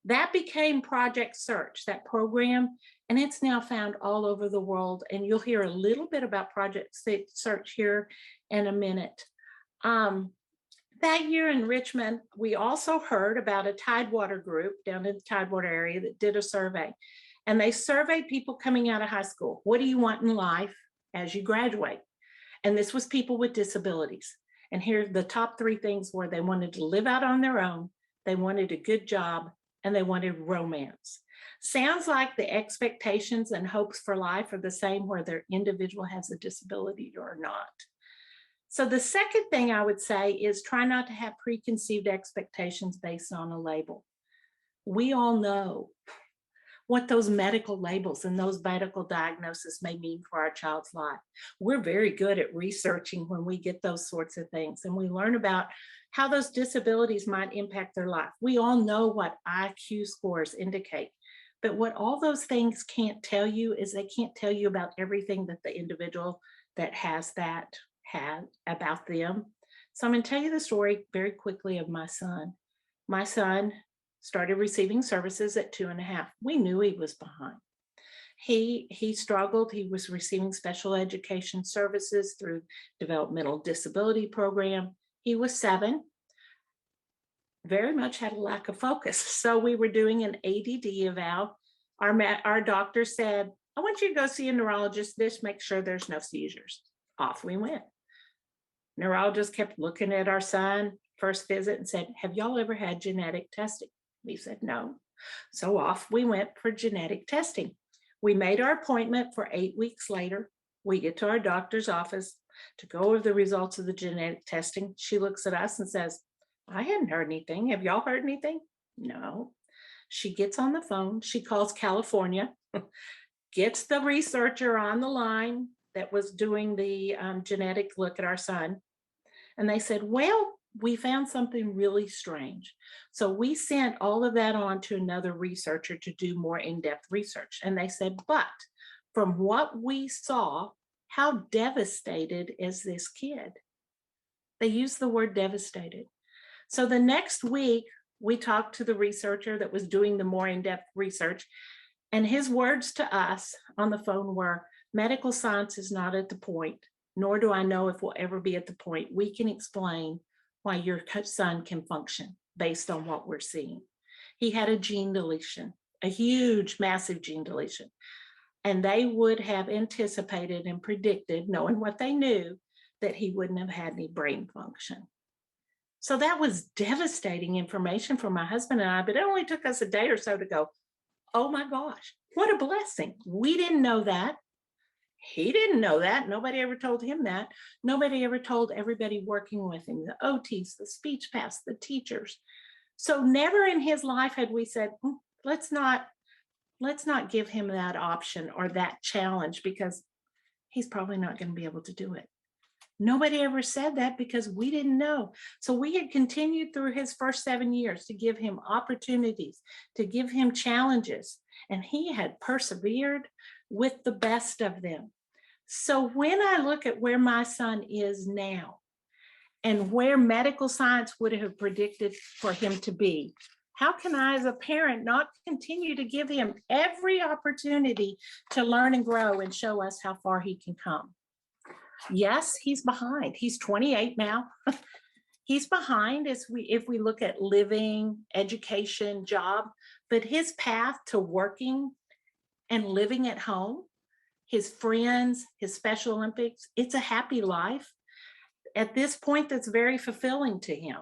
That became Project Search, that program, and it's now found all over the world. And you'll hear a little bit about Project Search here in a minute. That year in Richmond, we also heard about a Tidewater group down in the Tidewater area that did a survey. And they surveyed people coming out of high school. What do you want in life as you graduate? And this was people with disabilities. And here the top three things were they wanted to live out on their own, they wanted a good job, and they wanted romance. Sounds like the expectations and hopes for life are the same whether their individual has a disability or not. So the second thing I would say is try not to have preconceived expectations based on a label. We all know what those medical labels and those medical diagnoses may mean for our child's life. We're very good at researching when we get those sorts of things, and we learn about how those disabilities might impact their life. We all know what IQ scores indicate. But what all those things can't tell you is they can't tell you about everything that the individual that has that had about them. So I'm going to tell you the story very quickly of my son. My son started receiving services at 2.5. We knew he was behind. He struggled. He was receiving special education services through developmental disability program. He was 7, very much had a lack of focus. So we were doing an ADD eval. Our doctor said, I want you to go see a neurologist, just make sure there's no seizures. Off we went. Neurologist kept looking at our son, first visit, and said, have y'all ever had genetic testing? We said, no. So off we went for genetic testing. We made our appointment for 8 weeks later. We get to our doctor's office to go over the results of the genetic testing. She looks at us and says, I hadn't heard anything. Have y'all heard anything? No. She gets on the phone. She calls California, gets the researcher on the line that was doing the genetic look at our son. And they said, well, we found something really strange. So we sent all of that on to another researcher to do more in-depth research. And they said, but from what we saw, how devastated is this kid? They used the word devastated. So the next week, we talked to the researcher that was doing the more in-depth research. And his words to us on the phone were, medical science is not at the point, nor do I know if we'll ever be at the point we can explain why your son can function based on what we're seeing. He had a gene deletion, a huge, massive gene deletion. And they would have anticipated and predicted, knowing what they knew, that he wouldn't have had any brain function. So that was devastating information for my husband and I, but it only took us a day or so to go, oh my gosh, what a blessing. We didn't know that. He didn't know that. Nobody ever told him that. Nobody ever told everybody working with him, the OTs, the speech paths, the teachers. So never in his life had we said, let's not give him that option or that challenge because he's probably not going to be able to do it. Nobody ever said that because we didn't know. So we had continued through his first 7 years to give him opportunities, to give him challenges, and he had persevered with the best of them. So when I look at where my son is now and where medical science would have predicted for him to be, how can I, as a parent, not continue to give him every opportunity to learn and grow and show us how far he can come? Yes, he's behind. He's 28 now. He's behind if we look at living, education, job, but his path to working and living at home, his friends, his Special Olympics, it's a happy life. At this point, that's very fulfilling to him.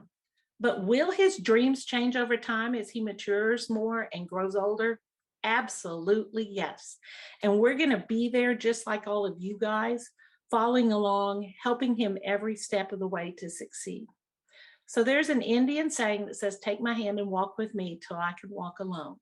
But will his dreams change over time as he matures more and grows older? Absolutely, yes. And we're going to be there just like all of you guys, following along, helping him every step of the way to succeed. So there's an Indian saying that says, take my hand and walk with me till I can walk alone.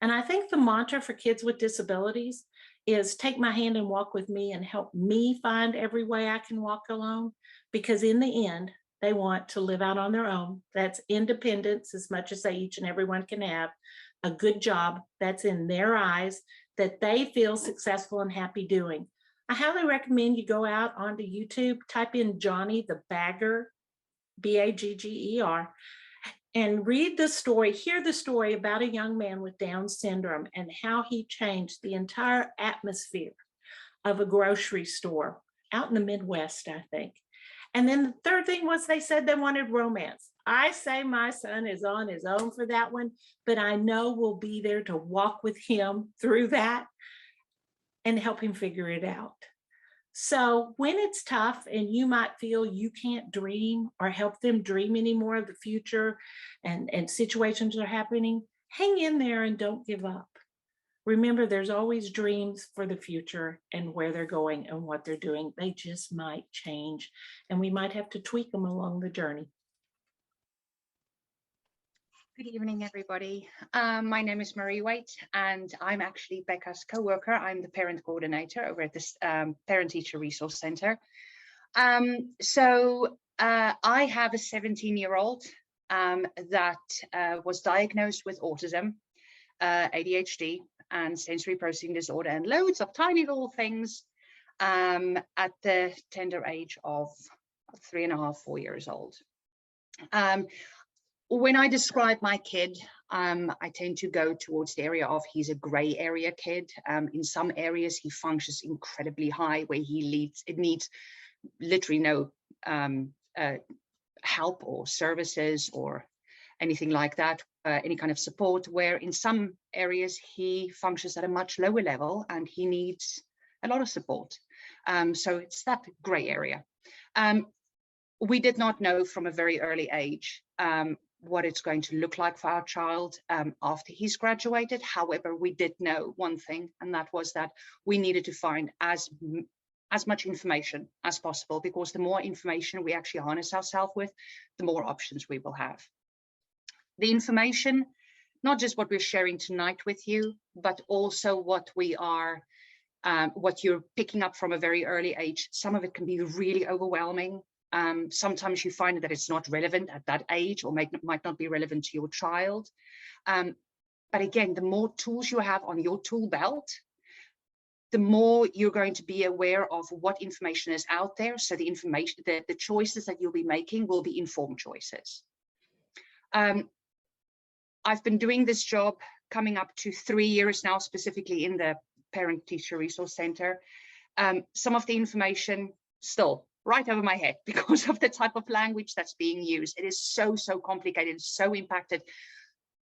And I think the mantra for kids with disabilities is take my hand and walk with me and help me find every way I can walk alone, because in the end, they want to live out on their own. That's independence as much as they each and everyone can have, a good job that's in their eyes that they feel successful and happy doing. I highly recommend you go out onto YouTube, type in Johnny the Bagger, Bagger, and read the story, hear the story about a young man with Down syndrome and how he changed the entire atmosphere of a grocery store out in the Midwest, I think. And then the third thing was they said they wanted romance. I say my son is on his own for that one, but I know we'll be there to walk with him through that and help him figure it out. So when it's tough and you might feel you can't dream or help them dream anymore of the future and situations are happening, hang in there and don't give up. Remember, there's always dreams for the future and where they're going and what they're doing. They just might change and we might have to tweak them along the journey. Good evening, everybody. My name is Marie White, and I'm actually Becca's co-worker. I'm the parent coordinator over at this Parent-Teacher Resource Center. I have a 17-year-old that was diagnosed with autism, ADHD, and sensory processing disorder, and loads of tiny little things at the tender age of 3.5, 4 years old. When I describe my kid, I tend to go towards the area of he's a gray area kid. In some areas, he functions incredibly high, where it needs literally no help or services or anything like that, any kind of support, where in some areas he functions at a much lower level and he needs a lot of support. So it's that gray area. We did not know from a very early age what it's going to look like for our child after he's graduated. However, we did know one thing, and that was that we needed to find as much information as possible, because the more information we actually harness ourselves with, the more options we will have. The information, not just what we're sharing tonight with you, but also what we are, what you're picking up from a very early age. Some of it can be really overwhelming. Sometimes you find that it's not relevant at that age, or might not be relevant to your child. But again, the more tools you have on your tool belt, the more you're going to be aware of what information is out there. So the information, the choices that you'll be making will be informed choices. I've been doing this job coming up to 3 years now, specifically in the Parent Teacher Resource Center. Some of the information still right over my head because of the type of language that's being used. It is so complicated, so impacted.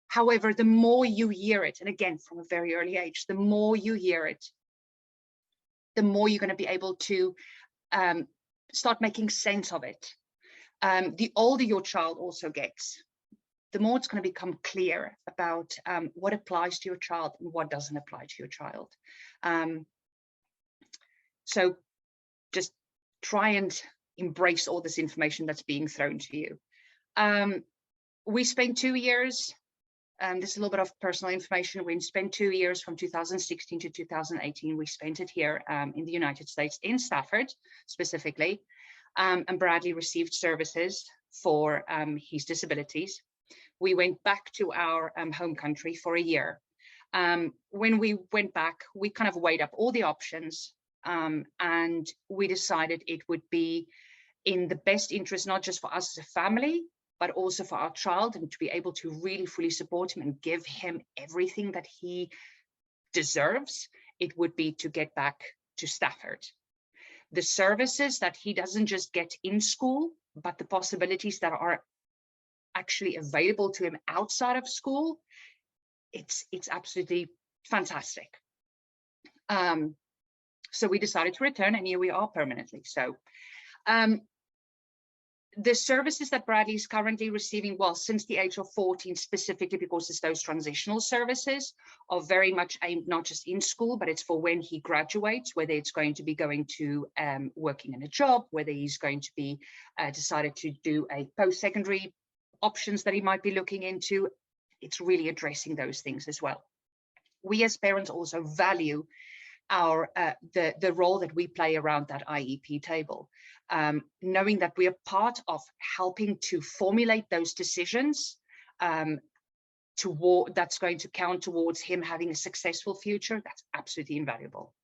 However, the more you hear it, and again, from a very early age, the more you hear it, the more you're going to be able to start making sense of it. The older your child also gets, the more it's going to become clear about what applies to your child and what doesn't apply to your child. So just try and embrace all this information that's being thrown to you. We spent 2 years, this is a little bit of personal information. We spent 2 years from 2016 to 2018. We spent it here in the United States, in Stafford specifically. And Bradley received services for his disabilities. We went back to our home country for a year. When we went back, we kind of weighed up all the options, and we decided it would be in the best interest, not just for us as a family, but also for our child, and to be able to really fully support him and give him everything that he deserves, it would be to get back to Stafford. The services that he doesn't just get in school, but the possibilities that are actually available to him outside of school, it's absolutely fantastic. So we decided to return, and here we are permanently. So the services that Bradley is currently receiving, well, since the age of 14 specifically, because it's those transitional services, are very much aimed not just in school, but it's for when he graduates, whether it's going to be going to working in a job, whether he's going to be decided to do a post-secondary options that he might be looking into. It's really addressing those things as well. We as parents also value our the role that we play around that IEP table, knowing that we are part of helping to formulate those decisions that's going to count towards him having a successful future. That's absolutely invaluable.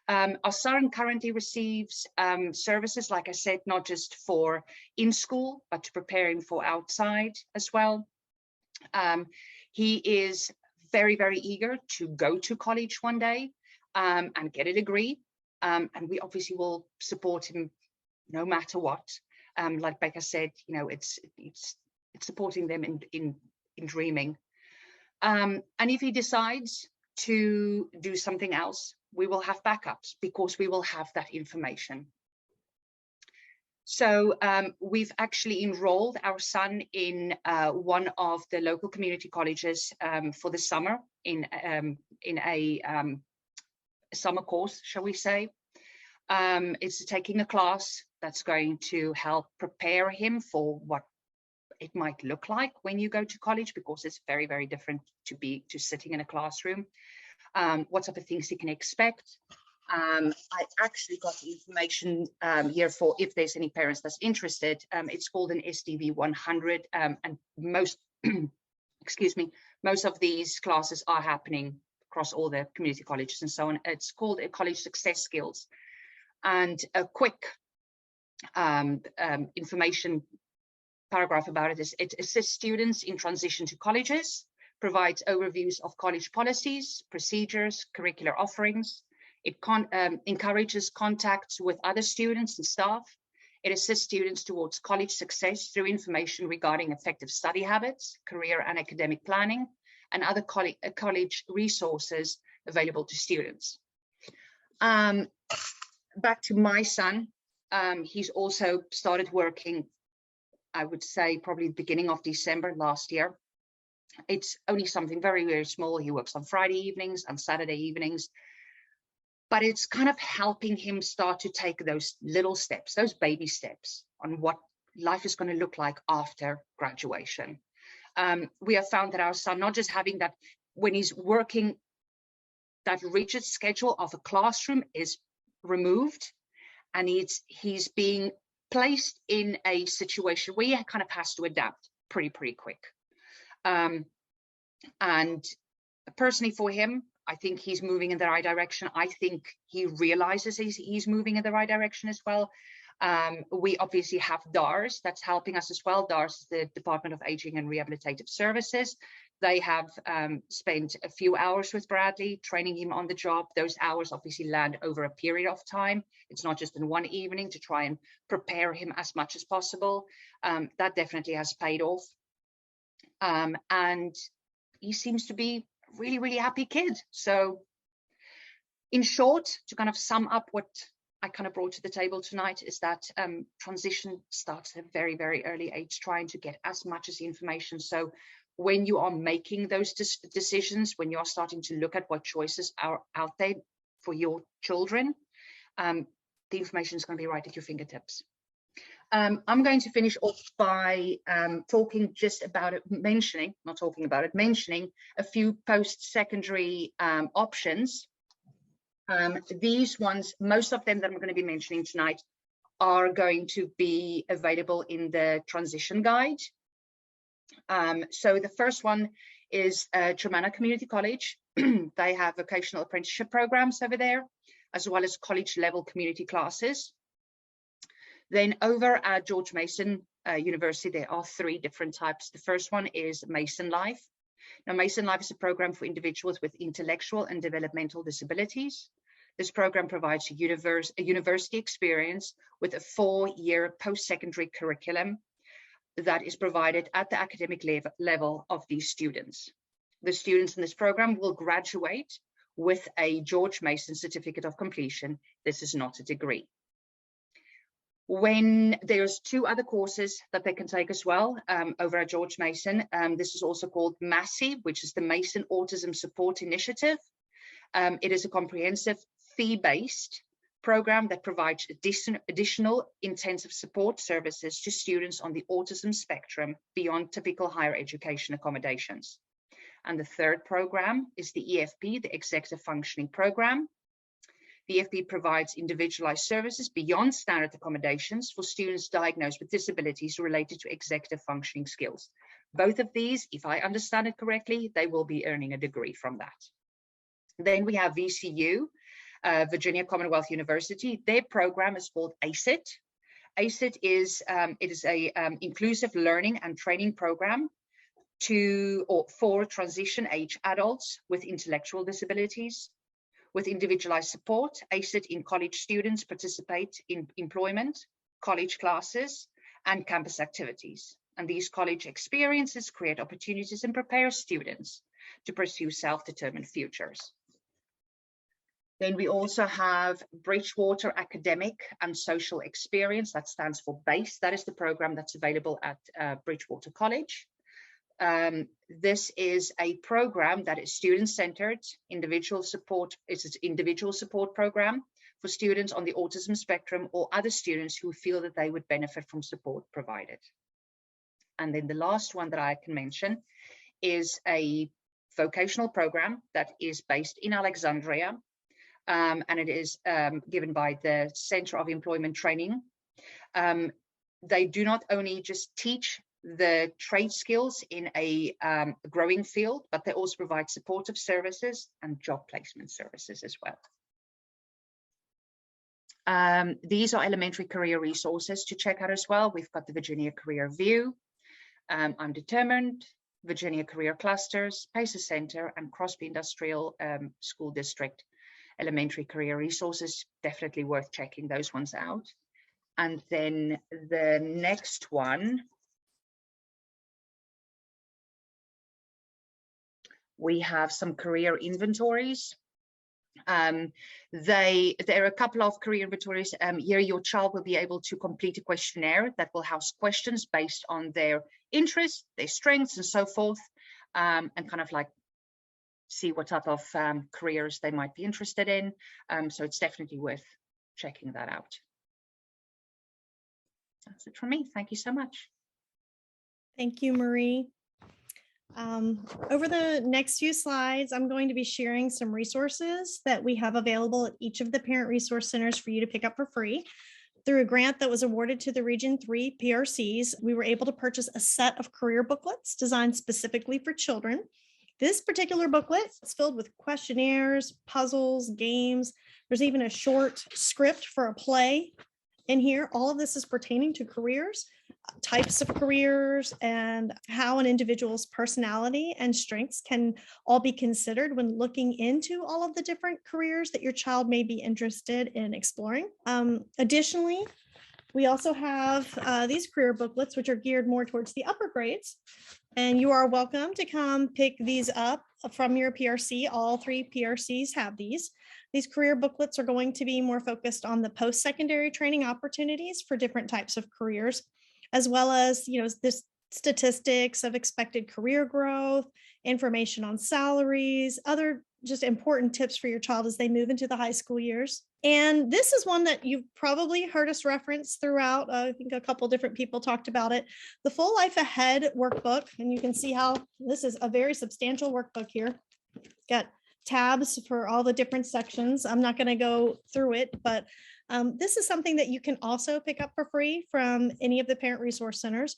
Our son currently receives services, like I said, not just for in school, but to prepare him for outside as well. He is very eager to go to college one day and get a degree. And we obviously will support him no matter what. Like Becca said, you know, it's supporting them in dreaming. And if he decides to do something else, we will have backups because we will have that information. So we've actually enrolled our son in one of the local community colleges for the summer in a summer course, shall we say. It's taking a class that's going to help prepare him for what it might look like when you go to college, because it's very different to sitting in a classroom. What type of things he can expect. I actually got the information here for if there's any parents that's interested. It's called an SDV 100, and most excuse me, most of these classes are happening across all the community colleges and so on. It's called a College Success Skills. And a quick information paragraph about it is, it assists students in transition to colleges, provides overviews of college policies, procedures, curricular offerings. It encourages contacts with other students and staff. It assists students towards college success through information regarding effective study habits, career and academic planning, and other college resources available to students. Back to my son, he's also started working, I would say probably the beginning of December last year. It's only something very, very small. He works on Friday evenings and Saturday evenings, but it's kind of helping him start to take those little steps, those baby steps on what life is going to look like after graduation. We have found that our son, not just having that when he's working, that rigid schedule of a classroom is removed, and he's being placed in a situation where he kind of has to adapt pretty quick. And personally for him, I think he's moving in the right direction. I think he realizes he's moving in the right direction as well. We obviously have DARS that's helping us as well. DARS is the Department of Aging and Rehabilitative Services. They have spent a few hours with Bradley, training him on the job. Those hours obviously land over a period of time. It's not just in one evening, to try and prepare him as much as possible. That definitely has paid off. And he seems to be a really, really happy kid. So in short, to kind of sum up what I kind of brought to the table tonight, is that transition starts at a very, very early age, trying to get as much as the information. So when you are making those decisions, when you are starting to look at what choices are out there for your children, the information is going to be right at your fingertips. I'm going to finish off by talking just about it, mentioning a few post-secondary options. These ones, most of them that I'm going to be mentioning tonight, are going to be available in the transition guide. So the first one is Germanna Community College. They have vocational apprenticeship programs over there, as well as college level community classes. Then over at George Mason University, there are 3 different types. The first one is Mason Life. Now, Mason Life is a program for individuals with intellectual and developmental disabilities. This program provides a university experience with a 4-year post-secondary curriculum that is provided at the academic level of these students. The students in this program will graduate with a George Mason Certificate of Completion. This is not a degree. When there's 2 other courses that they can take as well over at George Mason, this is also called MASI, which is the Mason Autism Support Initiative. It is a comprehensive fee-based program that provides additional intensive support services to students on the autism spectrum beyond typical higher education accommodations. And the third program is the EFP, the Executive Functioning Program. The EFP provides individualized services beyond standard accommodations for students diagnosed with disabilities related to executive functioning skills. Both of these, if I understand it correctly, they will be earning a degree from that. Then we have VCU, Virginia Commonwealth University. Their program is called ACIT. ACIT is a inclusive learning and training program for transition age adults with intellectual disabilities. With individualized support, ACIT in college students participate in employment, college classes, and campus activities. And these college experiences create opportunities and prepare students to pursue self-determined futures. Then we also have Bridgewater Academic and Social Experience. That stands for BASE. That is the program that's available at Bridgewater College. This is a program that is student-centered, individual support. It's an individual support program for students on the autism spectrum or other students who feel that they would benefit from support provided. And then the last one that I can mention is a vocational program that is based in Alexandria, and it is given by the Center of Employment Training. They do not only just teach the trade skills in a growing field, but they also provide supportive services and job placement services as well. These are elementary career resources to check out as well. We've got the Virginia Career View, I'm Determined, Virginia Career Clusters, Paces Center, and Crosby Industrial School District elementary career resources. Definitely worth checking those ones out. And then the next one, we have some career inventories. There are a couple of career inventories. Here your child will be able to complete a questionnaire that will house questions based on their interests, their strengths, and so forth, and kind of like see what type of careers they might be interested in. So it's definitely worth checking that out. That's it from me. Thank you so much. Thank you, Marie. Over the next few slides, I'm going to be sharing some resources that we have available at each of the parent resource centers for you to pick up for free. Through a grant that was awarded to the Region 3 PRCs, we were able to purchase a set of career booklets designed specifically for children. This particular booklet is filled with questionnaires, puzzles, games. There's even a short script for a play in here. All of this is pertaining to careers, types of careers, and how an individual's personality and strengths can all be considered when looking into all of the different careers that your child may be interested in exploring. Additionally, we also have these career booklets, which are geared more towards the upper grades. And you are welcome to come pick these up from your PRC. All 3 PRCs have these. These career booklets are going to be more focused on the post-secondary training opportunities for different types of careers, as well as, the statistics of expected career growth, information on salaries, other just important tips for your child as they move into the high school years. And this is one that you've probably heard us reference throughout. I think a couple different people talked about it. The Full Life Ahead workbook, and you can see how this is a very substantial workbook here. It's got tabs for all the different sections. I'm not going to go through it, but this is something that you can also pick up for free from any of the parent resource centers.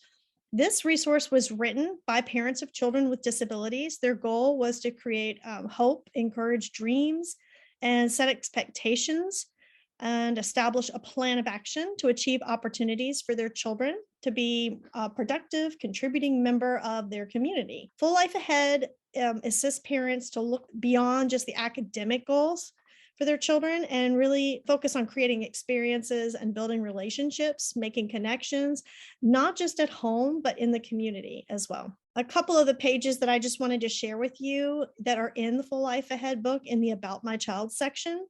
This resource was written by parents of children with disabilities. Their goal was to create hope, encourage dreams, and set expectations and establish a plan of action to achieve opportunities for their children to be a productive, contributing member of their community. Full Life Ahead assists parents to look beyond just the academic goals for their children and really focus on creating experiences and building relationships, making connections, not just at home, but in the community as well. A couple of the pages that I just wanted to share with you that are in the Full Life Ahead book in the About My Child section,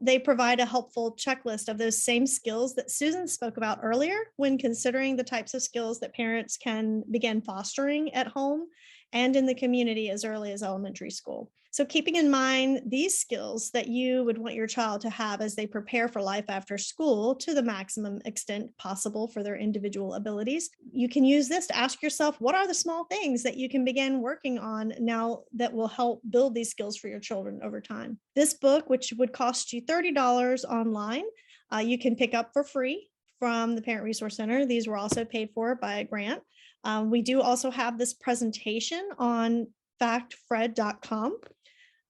they provide a helpful checklist of those same skills that Susan spoke about earlier when considering the types of skills that parents can begin fostering at home and in the community as early as elementary school. So keeping in mind these skills that you would want your child to have as they prepare for life after school to the maximum extent possible for their individual abilities, you can use this to ask yourself, what are the small things that you can begin working on now that will help build these skills for your children over time? This book, which would cost you $30 online, you can pick up for free from the Parent Resource Center. These were also paid for by a grant. We do also have this presentation on factfred.com.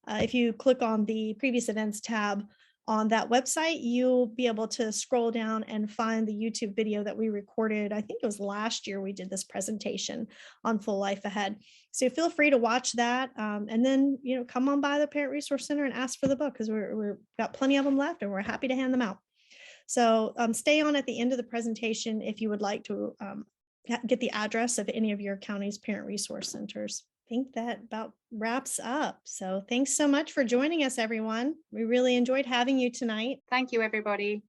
If you click on the previous events tab on that website, you'll be able to scroll down and find the YouTube video that we recorded. I think it was last year we did this presentation on Full Life Ahead. So feel free to watch that and then, come on by the Parent Resource Center and ask for the book because we've got plenty of them left and we're happy to hand them out. So stay on at the end of the presentation if you would like to get the address of any of your county's parent resource centers. I think that about wraps up. So thanks so much for joining us, everyone. We really enjoyed having you tonight. Thank you, everybody.